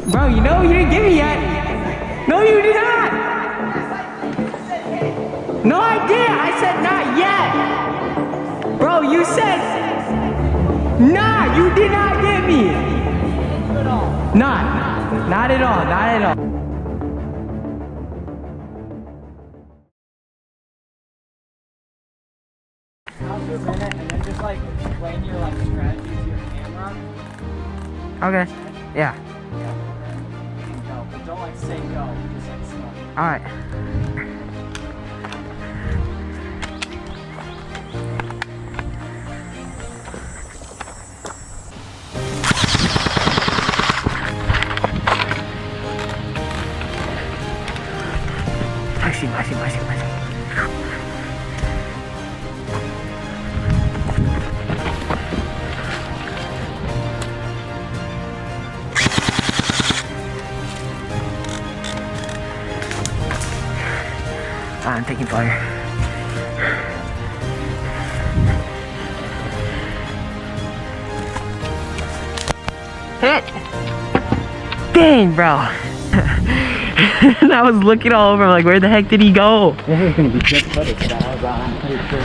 Bro, you know you didn't get me yet. No, you did not. No, I did. I said not yet. Bro, you said, nah, you did not get me. Not at all, not at all. I'll do a minute and then just like explain your like strategy to your camera. Okay, yeah. You can go, but don't like say go, just like smell. Alright. I see. I'm taking fire. Hit! Dang, bro. And I was looking all over, like, where the heck did he go? This is gonna be good footage that I brought. I'm pretty sure.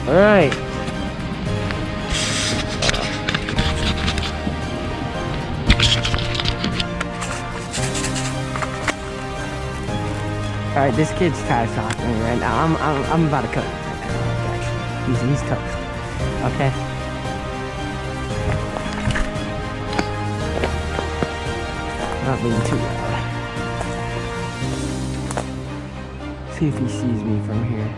Alright. Alright, this kid's trash talking me right now. I'm about to cook. He's toast. Okay. Not being too loud. See if he sees me from here.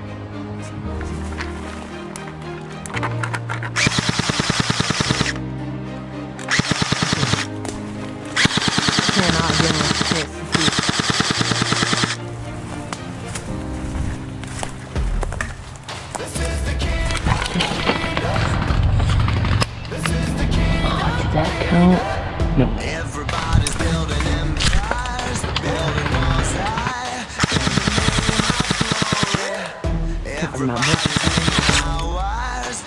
Cannot give him a chance to see. Did that count? No. Everybody's building empires, building walls high. Everybody's powers.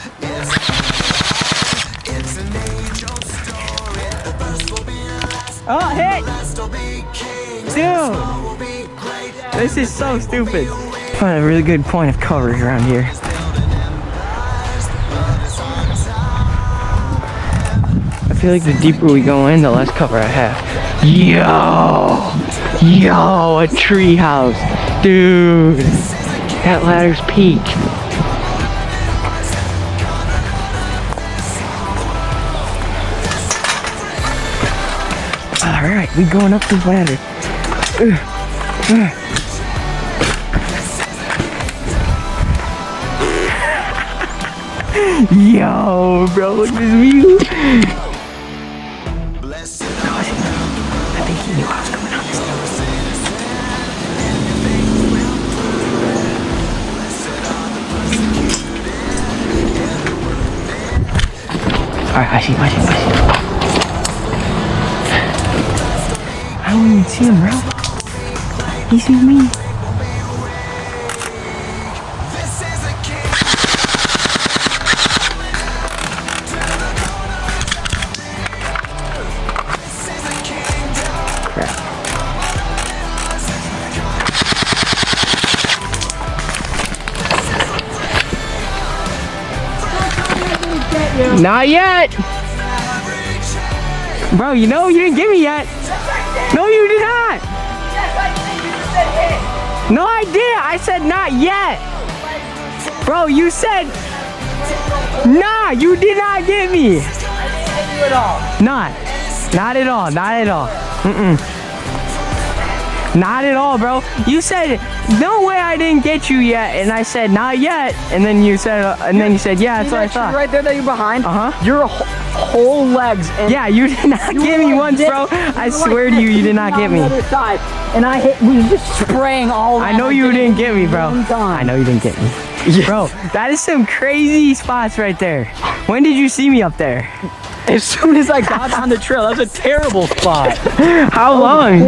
It's an age-old story. The first will be last, Oh, hit! the last will be kings. Dude! Will be great. This is so stupid. Find a really good point of coverage around here. Building empires, but it's on time. I feel like the deeper we go in, the less cover I have. Yo, a tree house, dude. That ladder's peak. All right, we going up this ladder. Yo, bro, look at this view. Blessed I think he knew I was coming on this thing. Alright, I see. I don't even see him, bro. He sees me. Not yet! Bro, you know you didn't get me yet. No, you did not! No, I did! I said not yet! Bro, you said... Nah, you did not get me! Not at all. Not at all, bro. You said, no way I didn't get you yet, and I said, not yet, and then you said, yeah, that's what I thought. Right there that you're behind? Uh-huh. Your whole legs. And Yeah, you did not get me once, bro. I swear to you, you did not get me. On the other side, and I hit, was just spraying all around. I know you didn't get me, bro. I know you didn't get me. Bro, that is some crazy spots right there. When did you see me up there? As soon as I got on the trail, that was a terrible spot. How long?